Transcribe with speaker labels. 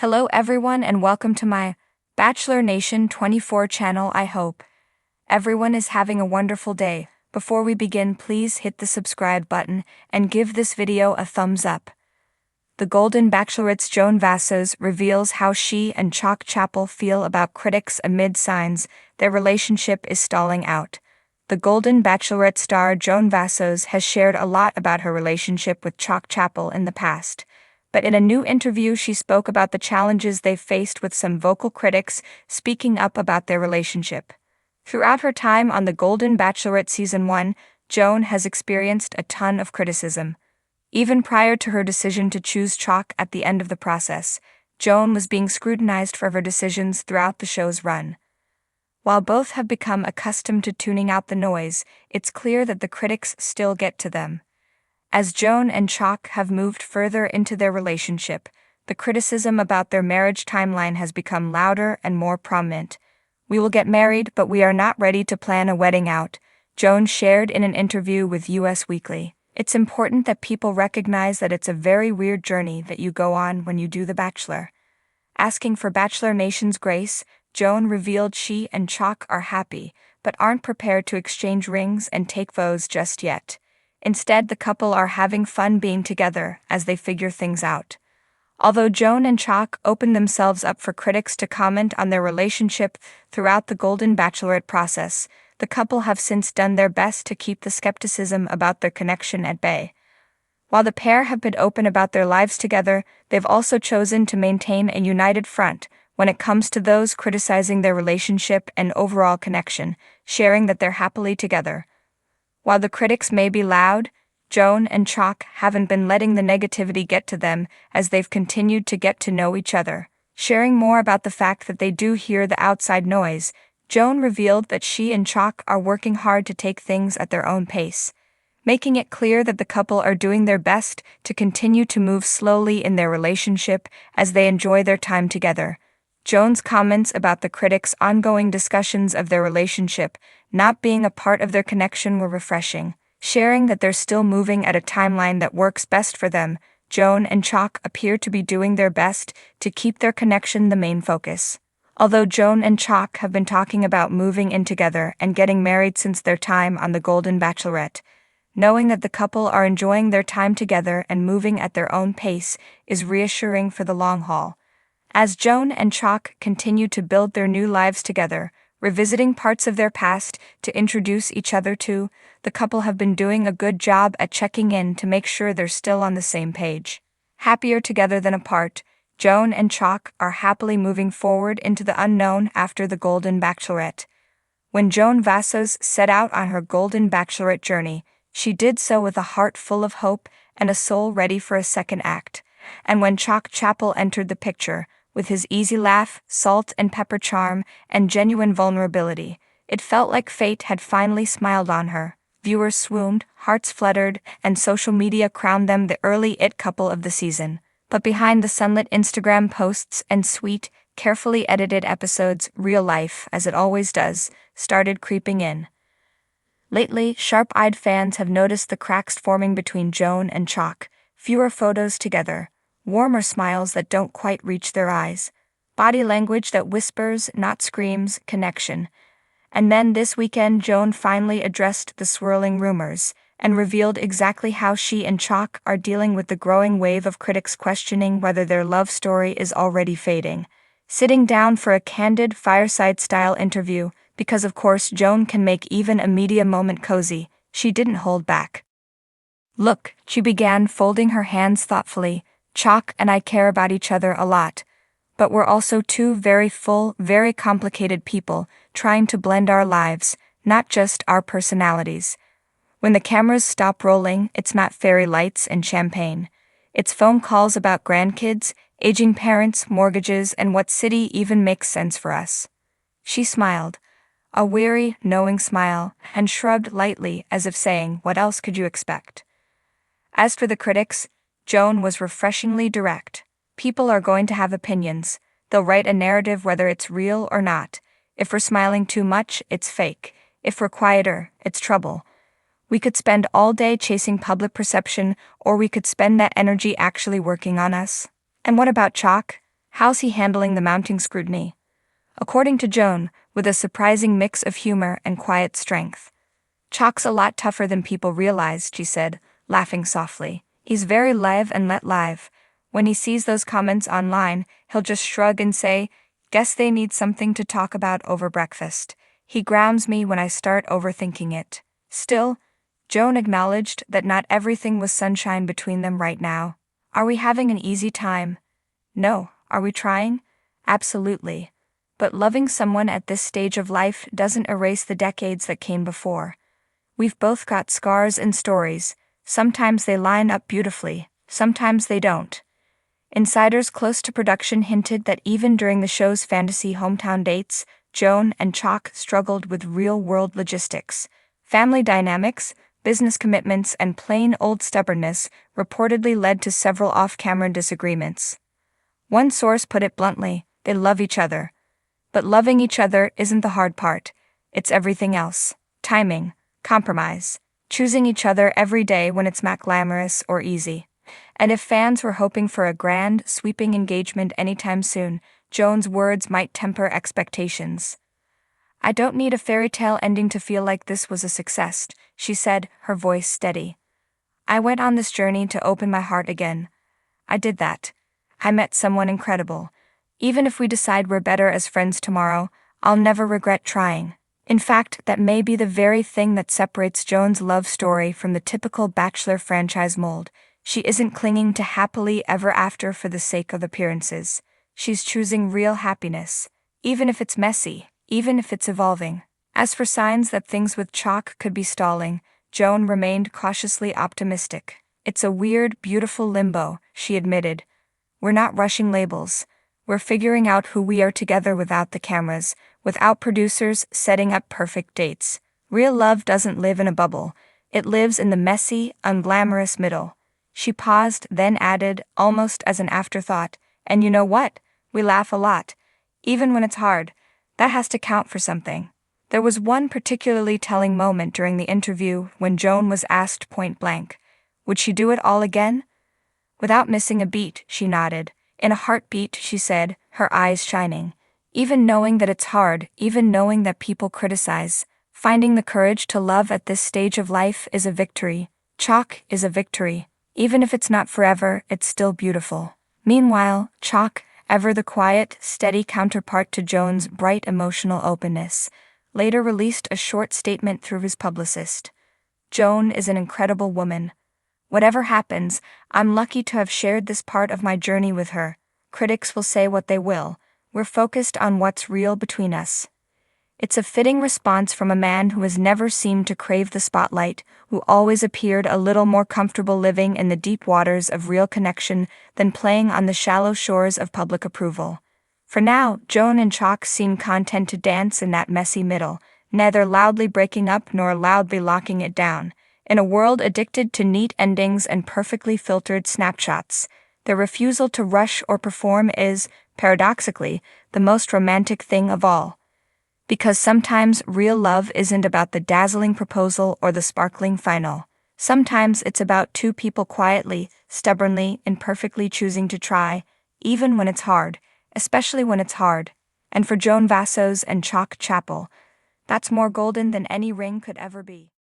Speaker 1: Hello everyone and welcome to my Bachelor Nation 24 channel. I hope everyone is having a wonderful day. Before we begin, please hit the subscribe button and give this video a thumbs up. The Golden Bachelorette's Joan Vassos reveals how she and Chock Chapple feel about critics amid signs their relationship is stalling out. The Golden Bachelorette star Joan Vassos has shared a lot about her relationship with Chock Chapple in the past. But in a new interview she spoke about the challenges they've faced with some vocal critics speaking up about their relationship. Throughout her time on The Golden Bachelorette Season 1, Joan has experienced a ton of criticism. Even prior to her decision to choose Chock at the end of the process, Joan was being scrutinized for her decisions throughout the show's run. While both have become accustomed to tuning out the noise, it's clear that the critics still get to them. As Joan and Chock have moved further into their relationship, the criticism about their marriage timeline has become louder and more prominent. "We will get married, but we are not ready to plan a wedding out," Joan shared in an interview with US Weekly. "It's important that people recognize that it's a very weird journey that you go on when you do The Bachelor." Asking for Bachelor Nation's grace, Joan revealed she and Chock are happy, but aren't prepared to exchange rings and take vows just yet. Instead, the couple are having fun being together as they figure things out. Although Joan and Chock opened themselves up for critics to comment on their relationship throughout the Golden Bachelorette process, the couple have since done their best to keep the skepticism about their connection at bay. While the pair have been open about their lives together, they've also chosen to maintain a united front when it comes to those criticizing their relationship and overall connection, sharing that they're happily together. While the critics may be loud, Joan and Chock haven't been letting the negativity get to them as they've continued to get to know each other. Sharing more about the fact that they do hear the outside noise, Joan revealed that she and Chock are working hard to take things at their own pace, making it clear that the couple are doing their best to continue to move slowly in their relationship as they enjoy their time together. Joan's comments about the critics' ongoing discussions of their relationship not being a part of their connection were refreshing. Sharing that they're still moving at a timeline that works best for them, Joan and Chock appear to be doing their best to keep their connection the main focus. Although Joan and Chock have been talking about moving in together and getting married since their time on The Golden Bachelorette, knowing that the couple are enjoying their time together and moving at their own pace is reassuring for the long haul. As Joan and Chock continue to build their new lives together, revisiting parts of their past to introduce each other to, the couple have been doing a good job at checking in to make sure they're still on the same page. Happier together than apart, Joan and Chock are happily moving forward into the unknown after the Golden Bachelorette. When Joan Vassos set out on her Golden Bachelorette journey, she did so with a heart full of hope and a soul ready for a second act. And when Chock Chapple entered the picture, with his easy laugh, salt and pepper charm, and genuine vulnerability, it felt like fate had finally smiled on her. Viewers swooned, hearts fluttered, and social media crowned them the early it couple of the season. But behind the sunlit Instagram posts and sweet, carefully edited episodes, real life, as it always does, started creeping in. Lately, sharp-eyed fans have noticed the cracks forming between Joan and Chock, fewer photos together, warmer smiles that don't quite reach their eyes, body language that whispers, not screams, connection. And then this weekend Joan finally addressed the swirling rumors and revealed exactly how she and Chock are dealing with the growing wave of critics questioning whether their love story is already fading. Sitting down for a candid fireside-style interview, because of course Joan can make even a media moment cozy, she didn't hold back. "Look," she began, folding her hands thoughtfully, "Chock and I care about each other a lot, but we're also two very full, very complicated people trying to blend our lives, not just our personalities. When the cameras stop rolling, it's not fairy lights and champagne. It's phone calls about grandkids, aging parents, mortgages, and what city even makes sense for us." She smiled, a weary, knowing smile, and shrugged lightly as if saying, "What else could you expect?" As for the critics, Joan was refreshingly direct. "People are going to have opinions. They'll write a narrative whether it's real or not. If we're smiling too much, it's fake. If we're quieter, it's trouble. We could spend all day chasing public perception, or we could spend that energy actually working on us." "And what about Chock? How's he handling the mounting scrutiny? According to Joan, with a surprising mix of humor and quiet strength. Chock's a lot tougher than people realize, she said, laughing softly. He's very live and let live. When he sees those comments online, he'll just shrug and say, "Guess they need something to talk about over breakfast." He grounds me when I start overthinking it. Still, Joan acknowledged that not everything was sunshine between them right now. Are we having an easy time? No. Are we trying? Absolutely. But loving someone at this stage of life doesn't erase the decades that came before. We've both got scars and stories. Sometimes they line up beautifully, sometimes they don't. Insiders close to production hinted that even during the show's fantasy hometown dates, Joan and Chock struggled with real-world logistics. Family dynamics, business commitments, and plain old stubbornness reportedly led to several off-camera disagreements. One source put it bluntly, they love each other. But loving each other isn't the hard part, it's everything else. Timing, compromise, choosing each other every day when it's not glamorous or easy. And if fans were hoping for a grand, sweeping engagement anytime soon, Joan's words might temper expectations. "I don't need a fairy tale ending to feel like this was a success," she said, her voice steady. "I went on this journey to open my heart again. I did that. I met someone incredible. Even if we decide we're better as friends tomorrow, I'll never regret trying." In fact, that may be the very thing that separates Joan's love story from the typical Bachelor franchise mold. She isn't clinging to happily ever after for the sake of appearances. She's choosing real happiness, even if it's messy, even if it's evolving. As for signs that things with Chock could be stalling, Joan remained cautiously optimistic. "It's a weird, beautiful limbo," she admitted. "We're not rushing labels. We're figuring out who we are together without the cameras, without producers setting up perfect dates. Real love doesn't live in a bubble. It lives in the messy, unglamorous middle." She paused, then added, almost as an afterthought, "And you know what? We laugh a lot. Even when it's hard. That has to count for something." There was one particularly telling moment during the interview when Joan was asked point blank, would she do it all again? Without missing a beat, she nodded. In a heartbeat, she said, her eyes shining. "Even knowing that it's hard, even knowing that people criticize, finding the courage to love at this stage of life is a victory. Chock is a victory. Even if it's not forever, it's still beautiful." Meanwhile, Chock, ever the quiet, steady counterpart to Joan's bright emotional openness, later released a short statement through his publicist. "Joan is an incredible woman. Whatever happens, I'm lucky to have shared this part of my journey with her. Critics will say what they will. We're focused on what's real between us." It's a fitting response from a man who has never seemed to crave the spotlight, who always appeared a little more comfortable living in the deep waters of real connection than playing on the shallow shores of public approval. For now, Joan and Chock seem content to dance in that messy middle, neither loudly breaking up nor loudly locking it down. In a world addicted to neat endings and perfectly filtered snapshots, their refusal to rush or perform is, paradoxically, the most romantic thing of all. Because sometimes real love isn't about the dazzling proposal or the sparkling final. Sometimes it's about two people quietly, stubbornly, imperfectly choosing to try, even when it's hard, especially when it's hard. And for Joan Vassos and Chock Chapple, that's more golden than any ring could ever be.